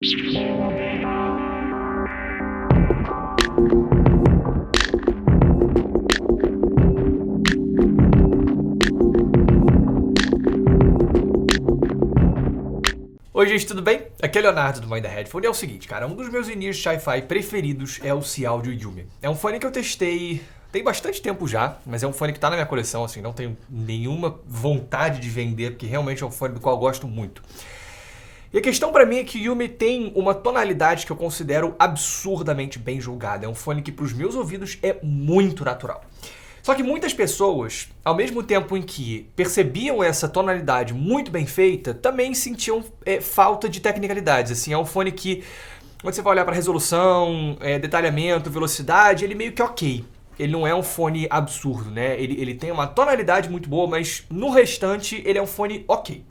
Oi gente, tudo bem? Aqui é Leonardo do Mind the Headphone e é o seguinte, cara, um dos meus in-ear Sci-Fi preferidos é o Syaudio Yumi. É um fone que eu testei tem bastante tempo já, mas é um fone que tá na minha coleção, assim, não tenho nenhuma vontade de vender, porque realmente é um fone do qual eu gosto muito. E a questão pra mim é que o Yumi tem uma tonalidade que eu considero absurdamente bem julgada. É um fone que pros meus ouvidos é muito natural. Só que muitas pessoas, ao mesmo tempo em que percebiam essa tonalidade muito bem feita, também sentiam falta de tecnicalidades. Assim, é um fone que, quando você vai olhar para resolução, detalhamento, velocidade, ele meio que ok. Ele não é um fone absurdo, né? Ele tem uma tonalidade muito boa, mas no restante ele é um fone ok.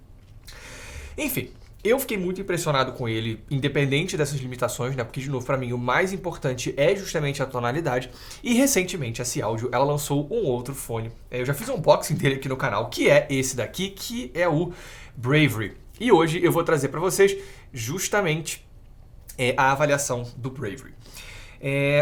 Enfim, eu fiquei muito impressionado com ele, independente dessas limitações, né? Porque, de novo, pra mim, o mais importante é justamente a tonalidade. E, recentemente, a Syaudio, ela lançou um outro fone. Eu já fiz um unboxing dele aqui no canal, que é esse daqui, que é o Bravery. E hoje eu vou trazer pra vocês justamente a avaliação do Bravery.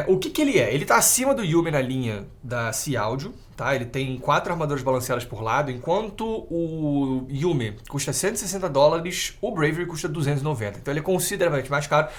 O que ele é? Ele está acima do Yumi na linha da Syaudio, tá? Ele tem 4 armaduras balanceadas por lado, enquanto o Yumi custa $160, o Bravery custa $290. Então ele é consideravelmente mais caro.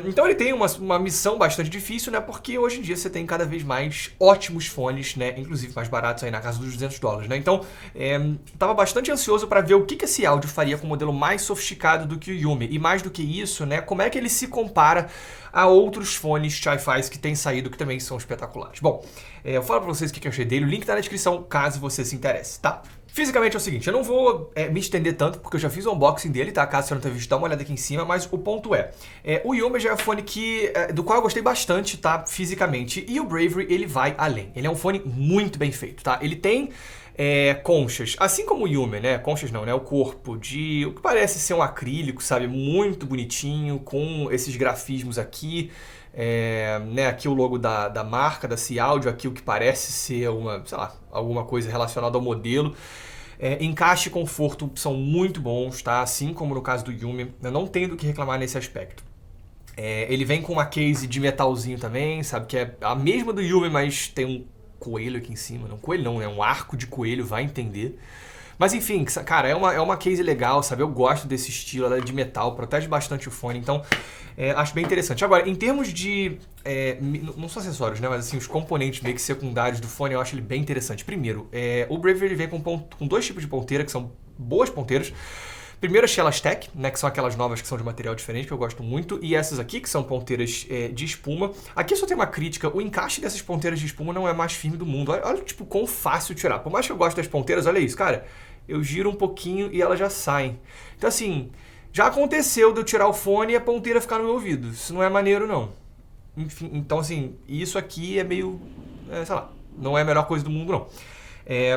Então ele tem uma missão bastante difícil, né? Porque hoje em dia você tem cada vez mais ótimos fones, né? Inclusive mais baratos aí na casa dos $200, né? Então estava bastante ansioso para ver o que a Syaudio faria com um modelo mais sofisticado do que o Yumi. E mais do que isso, né? Como é que ele se compara a outros fones Sci-Fi que têm saído que também são espetaculares. Bom, eu falo para vocês o que eu achei dele. O link tá na descrição caso você se interesse, tá? Fisicamente é o seguinte, eu não vou me estender tanto, porque eu já fiz o unboxing dele, tá? Caso você não tenha visto, dá uma olhada aqui em cima, mas o ponto o Yumi já é um fone do qual eu gostei bastante, tá? Fisicamente, e o Bravery, ele vai além. Ele é um fone muito bem feito, tá? Ele tem conchas, assim como o Yumi, né? Conchas não, né? O corpo de o que parece ser um acrílico, sabe? Muito bonitinho, com esses grafismos aqui. Aqui o logo da marca, da Syaudio, aqui o que parece ser alguma coisa relacionada ao modelo. Encaixe e conforto são muito bons, tá? Assim como no caso do Yumi, eu não tenho do que reclamar nesse aspecto. Ele vem com uma case de metalzinho também, sabe? Que é a mesma do Yumi, mas tem um coelho aqui em cima. Não coelho não, é um arco de coelho, vai entender. Mas enfim, cara, é uma case legal, sabe? Eu gosto desse estilo, ela é de metal, protege bastante o fone, então acho bem interessante. Agora, em termos de, não são acessórios, né? Mas assim, os componentes meio que secundários do fone, eu acho ele bem interessante. Primeiro, o Bravery vem com 2 tipos de ponteira, que são boas ponteiras. Primeiro as Shellas Tech, né, que são aquelas novas que são de material diferente, que eu gosto muito, e essas aqui, que são ponteiras de espuma. Aqui só tem uma crítica, o encaixe dessas ponteiras de espuma não é mais firme do mundo. Olha tipo, quão fácil tirar. Por mais que eu goste das ponteiras, olha isso, cara, eu giro um pouquinho e elas já saem. Então assim, já aconteceu de eu tirar o fone e a ponteira ficar no meu ouvido. Isso não é maneiro, não. Enfim, então assim, isso aqui é meio, sei lá, não é a melhor coisa do mundo, não.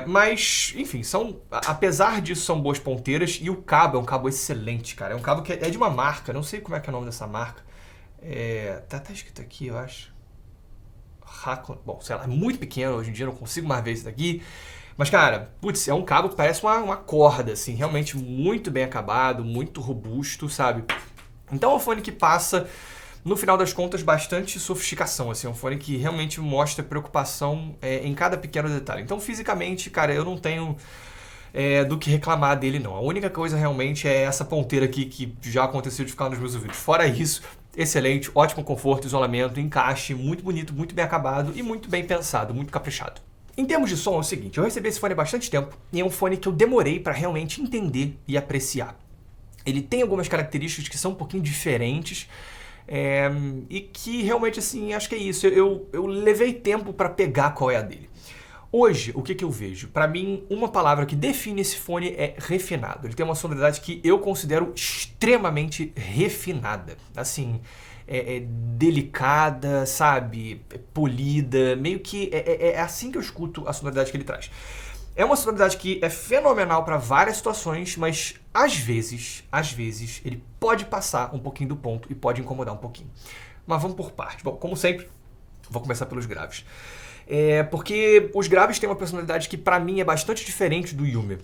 Mas, enfim, apesar disso, são boas ponteiras e o cabo é um cabo excelente, cara. É um cabo que é de uma marca, não sei como é que é o nome dessa marca. Tá escrito aqui, eu acho. Bom, sei lá, é muito pequeno, hoje em dia eu não consigo mais ver isso daqui. Mas, cara, putz, é um cabo que parece uma corda, assim, realmente muito bem acabado, muito robusto, sabe? Então é um fone que passa, no final das contas, bastante sofisticação, assim, é um fone que realmente mostra preocupação em cada pequeno detalhe. Então, fisicamente, cara, eu não tenho do que reclamar dele, não. A única coisa realmente é essa ponteira aqui que já aconteceu de ficar nos meus ouvidos. Fora isso, excelente, ótimo conforto, isolamento, encaixe, muito bonito, muito bem acabado e muito bem pensado, muito caprichado. Em termos de som, é o seguinte, eu recebi esse fone há bastante tempo e é um fone que eu demorei para realmente entender e apreciar. Ele tem algumas características que são um pouquinho diferentes e que realmente, assim, acho que é isso. Eu levei tempo para pegar qual é a dele. Hoje, o que eu vejo? Para mim, uma palavra que define esse fone é refinado. Ele tem uma sonoridade que eu considero extremamente refinada. Assim, delicada, sabe? Polida, meio que é assim que eu escuto a sonoridade que ele traz. É uma sonoridade que é fenomenal para várias situações, mas às vezes, ele pode passar um pouquinho do ponto e pode incomodar um pouquinho. Mas vamos por partes. Bom, como sempre, vou começar pelos graves. Porque os graves têm uma personalidade que para mim é bastante diferente do Yumi.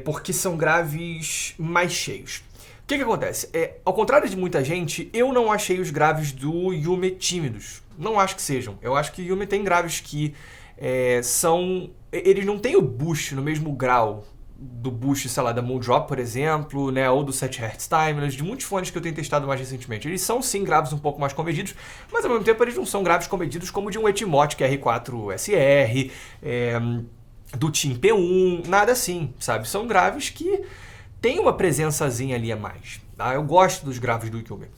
Porque são graves mais cheios. que acontece? Ao contrário de muita gente, eu não achei os graves do Yume tímidos. Não acho que sejam. Eu acho que o Yume tem graves que são... Eles não têm o boost no mesmo grau do boost, sei lá, da Moondrop, por exemplo, né, ou do 7Hz Timeless, de muitos fones que eu tenho testado mais recentemente. Eles são, sim, graves um pouco mais comedidos, mas ao mesmo tempo eles não são graves comedidos como de um Etymotic R4SR, do Team P1, nada assim, sabe? São graves que têm uma presençazinha ali a mais. Tá? Eu gosto dos graves do Yume.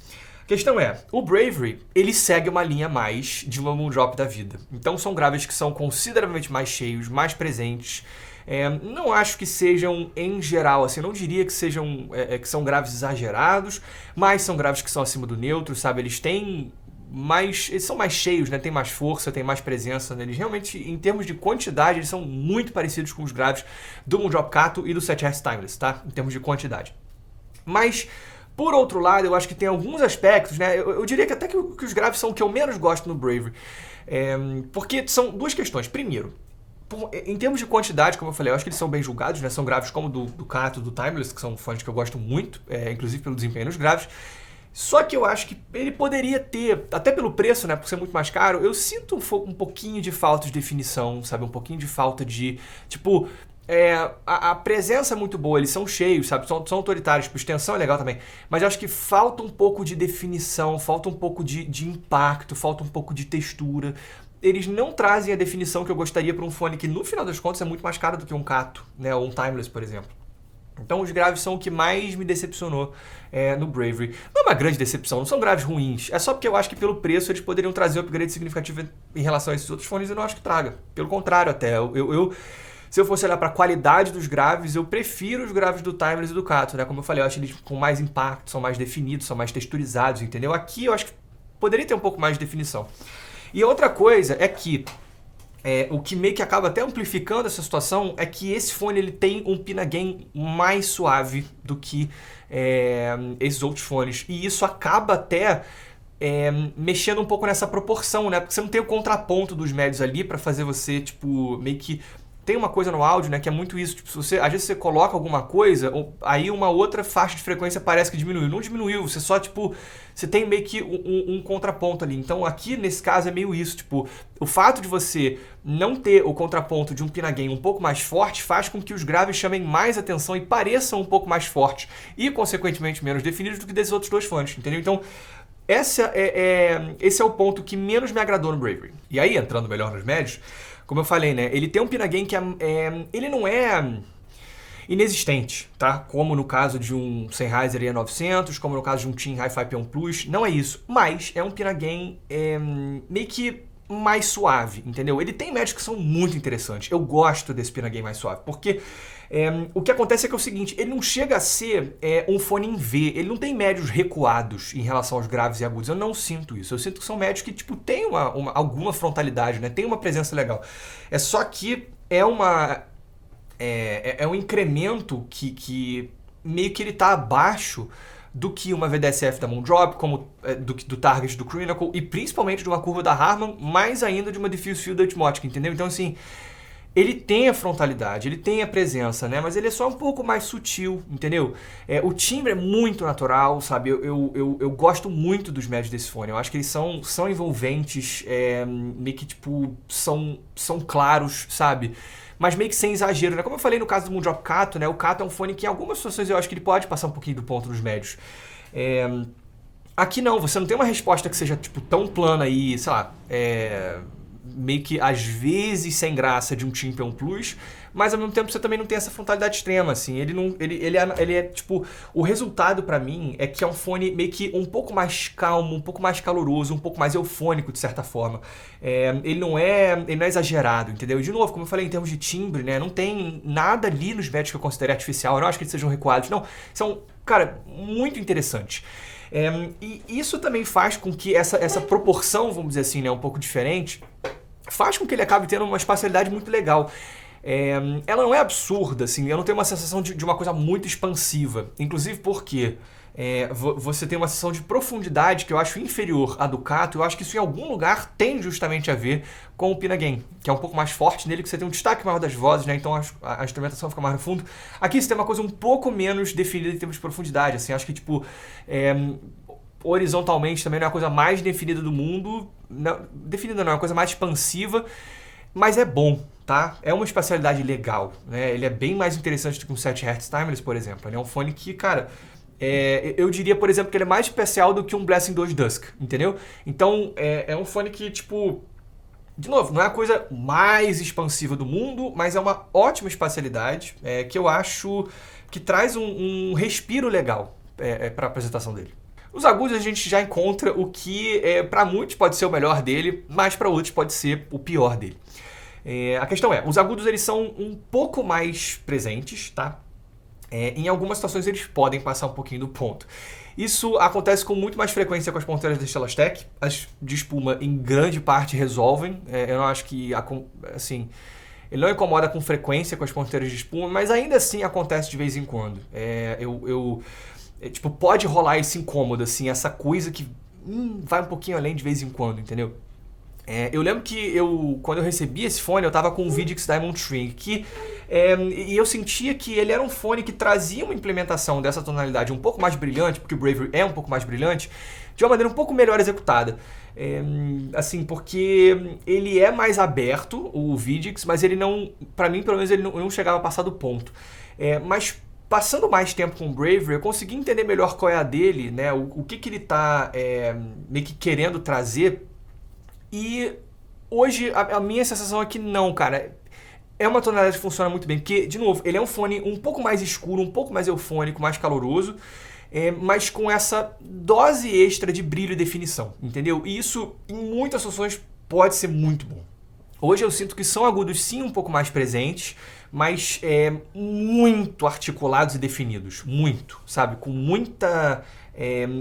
A questão é, o Bravery, ele segue uma linha mais de uma Moondrop da vida. Então são graves que são consideravelmente mais cheios, mais presentes. Não acho que sejam, em geral, assim, não diria que sejam que são graves exagerados, mas são graves que são acima do neutro, sabe? Eles são mais cheios, né? Tem mais força, tem mais presença neles. Realmente, em termos de quantidade, eles são muito parecidos com os graves do Moondrop Kato e do 7Hz Timeless, tá? Em termos de quantidade. Mas, por outro lado, eu acho que tem alguns aspectos, né? Eu diria que até que os graves são o que eu menos gosto no Bravery. Porque são duas questões. Primeiro, em termos de quantidade, como eu falei, eu acho que eles são bem julgados, né? São graves como do Kato, do Timeless, que são fones que eu gosto muito, inclusive pelo desempenho nos graves. Só que eu acho que ele poderia ter, até pelo preço, né? Por ser muito mais caro, eu sinto um pouquinho de falta de definição, sabe? Um pouquinho de falta de, tipo... a presença é muito boa, eles são cheios, sabe? São autoritários, tipo, extensão é legal também. Mas eu acho que falta um pouco de definição, falta um pouco de impacto, falta um pouco de textura. Eles não trazem a definição que eu gostaria para um fone que, no final das contas, é muito mais caro do que um Kato, né? Ou um Timeless, por exemplo. Então, os graves são o que mais me decepcionou no Bravery. Não é uma grande decepção, não são graves ruins. É só porque eu acho que, pelo preço, eles poderiam trazer um upgrade significativo em relação a esses outros fones e eu não acho que traga. Pelo contrário, até. Se eu fosse olhar para a qualidade dos graves, eu prefiro os graves do Timeless e do Kato, né? Como eu falei, eu acho eles com mais impacto, são mais definidos, são mais texturizados, entendeu? Aqui eu acho que poderia ter um pouco mais de definição. E outra coisa é que o que meio que acaba até amplificando essa situação é que esse fone ele tem um pina gain mais suave do que esses outros fones. E isso acaba até mexendo um pouco nessa proporção, né? Porque você não tem o contraponto dos médios ali para fazer você, tipo, meio que... Tem uma coisa no áudio, né, que é muito isso. Tipo, às vezes você coloca alguma coisa, aí uma outra faixa de frequência parece que diminuiu. Não diminuiu, você só, tipo... Você tem meio que um contraponto ali. Então, aqui, nesse caso, é meio isso. Tipo, o fato de você não ter o contraponto de um pina gain um pouco mais forte faz com que os graves chamem mais atenção e pareçam um pouco mais fortes. E, consequentemente, menos definidos do que desses outros dois fones, entendeu? Então... Esse é o ponto que menos me agradou no Bravery. E aí, entrando melhor nos médios, como eu falei, né? Ele tem um pina gain que ele não é inexistente, tá? Como no caso de um Sennheiser E900, como no caso de um Team Hi-Fi P1 Plus, não é isso. Mas é um pina gain meio que mais suave, entendeu? Ele tem médios que são muito interessantes. Eu gosto desse pina gain mais suave, porque... o que acontece é que é o seguinte, ele não chega a ser um fone em V, ele não tem médios recuados em relação aos graves e agudos, eu não sinto isso, eu sinto que são médios que tipo, tem alguma frontalidade, né? Tem uma presença legal, é só que é um incremento que meio que ele tá abaixo do que uma VDSF da Moondrop, como do Target do Chronicle e principalmente de uma curva da Harman, mais ainda de uma Diffuse Field da Etymotic, entendeu? Então assim, ele tem a frontalidade, ele tem a presença, né? Mas ele é só um pouco mais sutil, entendeu? O timbre é muito natural, sabe? Eu gosto muito dos médios desse fone. Eu acho que eles são envolventes, meio que, tipo, são claros, sabe? Mas meio que sem exagero, né? Como eu falei no caso do Moondrop Kato, né? O Kato é um fone que em algumas situações eu acho que ele pode passar um pouquinho do ponto nos médios. Aqui não, você não tem uma resposta que seja, tipo, tão plana e, sei lá, meio que às vezes sem graça de um Team P1 Plus, mas ao mesmo tempo você também não tem essa frontalidade extrema, assim, ele é tipo, o resultado pra mim é que é um fone meio que um pouco mais calmo, um pouco mais caloroso, um pouco mais eufônico de certa forma, ele não é exagerado, entendeu? E de novo, como eu falei, em termos de timbre, né, não tem nada ali nos médios que eu considero artificial, eu não acho que eles sejam recuados, não, são, cara, muito interessantes. E isso também faz com que essa proporção, vamos dizer assim, né, um pouco diferente, faz com que ele acabe tendo uma espacialidade muito legal. Ela não é absurda, assim, eu não tenho uma sensação de uma coisa muito expansiva. Inclusive porque você tem uma sensação de profundidade que eu acho inferior à do Kato. Eu acho que isso em algum lugar tem justamente a ver com o Pinagain, que é um pouco mais forte nele, que você tem um destaque maior das vozes, né? Então a instrumentação fica mais no fundo. Aqui você tem uma coisa um pouco menos definida em termos de profundidade, assim, acho que tipo... horizontalmente também não é a coisa mais definida do mundo, não, definida não, é uma coisa mais expansiva, mas é bom, tá? É uma espacialidade legal, né? Ele é bem mais interessante do que um 7 Hz Timeless, por exemplo. Ele é um fone que, cara, eu diria, por exemplo, que ele é mais especial do que um Blessing 2 Dusk, entendeu? Então, é um fone que, tipo... De novo, não é a coisa mais expansiva do mundo, mas é uma ótima espacialidade que eu acho que traz um respiro legal para a apresentação dele. Nos agudos a gente já encontra o que para muitos pode ser o melhor dele, mas para outros pode ser o pior dele. A questão os agudos eles são um pouco mais presentes, tá? Em algumas situações eles podem passar um pouquinho do ponto. Isso acontece com muito mais frequência com as ponteiras da Stellastec. As de espuma, em grande parte, resolvem. Eu não acho que, assim, ele não incomoda com frequência com as ponteiras de espuma, mas ainda assim acontece de vez em quando. Tipo, pode rolar esse incômodo, assim, essa coisa que vai um pouquinho além de vez em quando, entendeu? Eu lembro que quando eu recebi esse fone, eu tava com o Vidix Diamond Shrink, e eu sentia que ele era um fone que trazia uma implementação dessa tonalidade um pouco mais brilhante, porque o Bravery é um pouco mais brilhante, de uma maneira um pouco melhor executada. Assim, porque ele é mais aberto, o Vidix, mas ele não, pra mim, pelo menos, ele não chegava a passar do ponto. Mas passando mais tempo com o Bravery, eu consegui entender melhor qual é a dele, né? O que ele tá meio que querendo trazer. E hoje a minha sensação é que não, cara. É uma tonalidade que funciona muito bem, porque, de novo, ele é um fone um pouco mais escuro, um pouco mais eufônico, mais caloroso, mas com essa dose extra de brilho e definição, entendeu? E isso, em muitas situações, pode ser muito bom. Hoje eu sinto que são agudos sim um pouco mais presentes, mas muito articulados e definidos, muito, sabe? Com muita...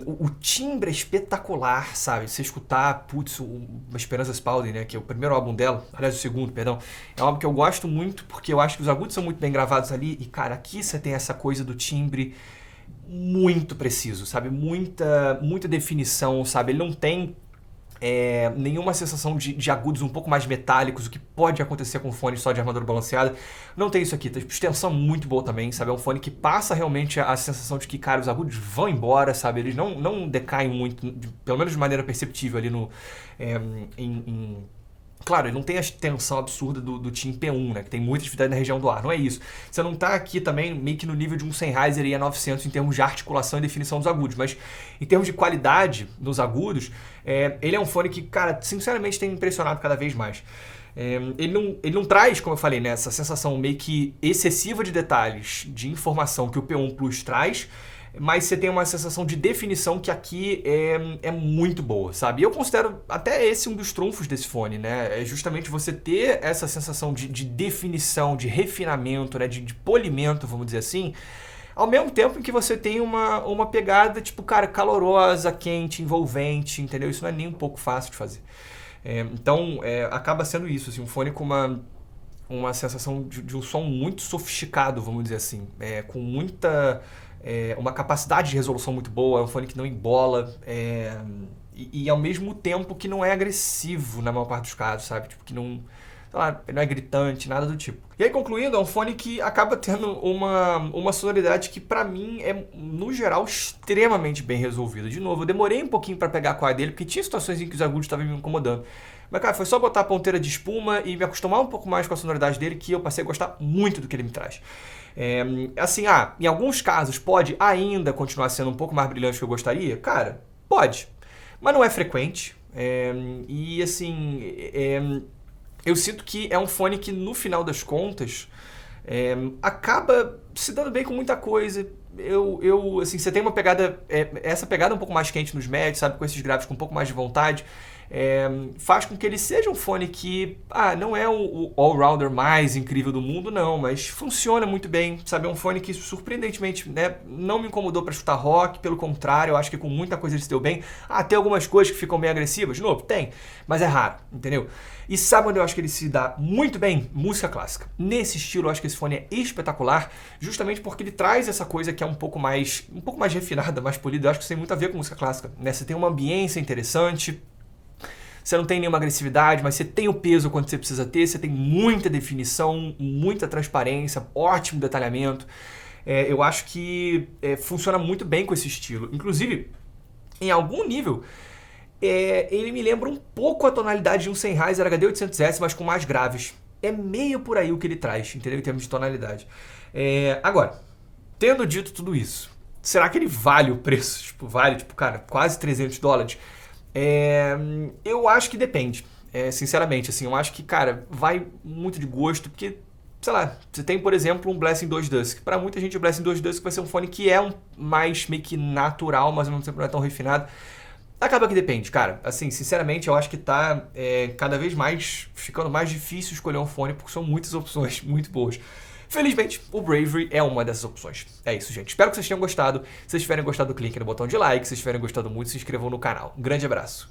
o timbre é espetacular, sabe? Você escutar, putz, uma Esperança Spalding, né? Que é o primeiro álbum dela, aliás, o segundo, perdão. É um álbum que eu gosto muito, porque eu acho que os agudos são muito bem gravados ali. E, cara, aqui você tem essa coisa do timbre muito preciso, sabe? Muita definição, sabe? Ele não tem nenhuma sensação de agudos um pouco mais metálicos, o que pode acontecer com um fone só de armadura balanceada. Não tem isso aqui, tem extensão muito boa também, sabe? É um fone que passa realmente a sensação de que, cara, os agudos vão embora, sabe? Eles não decaem muito, pelo menos de maneira perceptível ali no... Claro, ele não tem a extensão absurda do TIM P1, né? Que tem muita atividade na região do ar. Não é isso. Você não está aqui também meio que no nível de um Sennheiser e A900 em termos de articulação e definição dos agudos. Mas em termos de qualidade dos agudos, ele é um fone que, cara, sinceramente tem me impressionado cada vez mais. Ele não traz, como eu falei, né, essa sensação meio que excessiva de detalhes, de informação que o P1 Plus traz, mas você tem uma sensação de definição que aqui é muito boa, sabe? E eu considero até esse um dos trunfos desse fone, né? É justamente você ter essa sensação de definição, de refinamento, né? de polimento, vamos dizer assim, ao mesmo tempo em que você tem uma pegada, tipo, cara, calorosa, quente, envolvente, entendeu? Isso não é nem um pouco fácil de fazer. Então, acaba sendo isso, assim, um fone com uma sensação de um som muito sofisticado, vamos dizer assim, com muita... uma capacidade de resolução muito boa, é um fone que não embola e ao mesmo tempo que não é agressivo na maior parte dos casos, sabe? Tipo, que não, sei lá, não é gritante, nada do tipo. E aí, concluindo, é um fone que acaba tendo uma sonoridade que pra mim é, no geral, extremamente bem resolvida. De novo, eu demorei um pouquinho pra pegar a qual dele, porque tinha situações em que os agudos estavam me incomodando. Mas, cara, foi só botar a ponteira de espuma e me acostumar um pouco mais com a sonoridade dele que eu passei a gostar muito do que ele me traz. Assim, em alguns casos pode ainda continuar sendo um pouco mais brilhante do que eu gostaria? Cara, pode. Mas não é frequente. E assim, eu sinto que é um fone que no final das contas acaba se dando bem com muita coisa. Assim, você tem uma pegada, essa pegada um pouco mais quente nos médios, sabe? Com esses graves com um pouco mais de vontade. Faz com que ele seja um fone que não é o all-rounder mais incrível do mundo, não, mas funciona muito bem, sabe? É um fone que surpreendentemente, né, não me incomodou para escutar rock, pelo contrário, eu acho que com muita coisa ele se deu bem. Tem algumas coisas que ficam bem agressivas, de novo, tem, mas é raro, entendeu? E sabe onde eu acho que ele se dá muito bem? Música clássica. Nesse estilo, eu acho que esse fone é espetacular, justamente porque ele traz essa coisa que é um pouco mais refinada, mais polida. Eu acho que isso tem muito a ver com música clássica, né? Você tem uma ambiência interessante, você não tem nenhuma agressividade, mas você tem o peso quando você precisa ter, você tem muita definição, muita transparência, ótimo detalhamento. Eu acho que funciona muito bem com esse estilo. Inclusive, em algum nível, ele me lembra um pouco a tonalidade de um Sennheiser HD800S, mas com mais graves. É meio por aí o que ele traz, entendeu? Em termos de tonalidade. Agora, tendo dito tudo isso, será que ele vale o preço? Vale, cara, quase $300? Eu acho que depende. Sinceramente, assim, eu acho que, cara, vai muito de gosto, porque, sei lá, você tem, por exemplo, um Blessing 2 Dusk. Para muita gente, o Blessing 2 Dusk vai ser um fone que é mais meio que natural, mas ao mesmo tempo não é tão refinado. Acaba que depende, cara. Assim, sinceramente, eu acho que tá cada vez mais ficando mais difícil escolher um fone, porque são muitas opções muito boas. Felizmente, o Bravery é uma dessas opções. É isso, gente. Espero que vocês tenham gostado. Se vocês tiverem gostado, clique no botão de like. Se vocês tiverem gostado muito, se inscrevam no canal. Um grande abraço.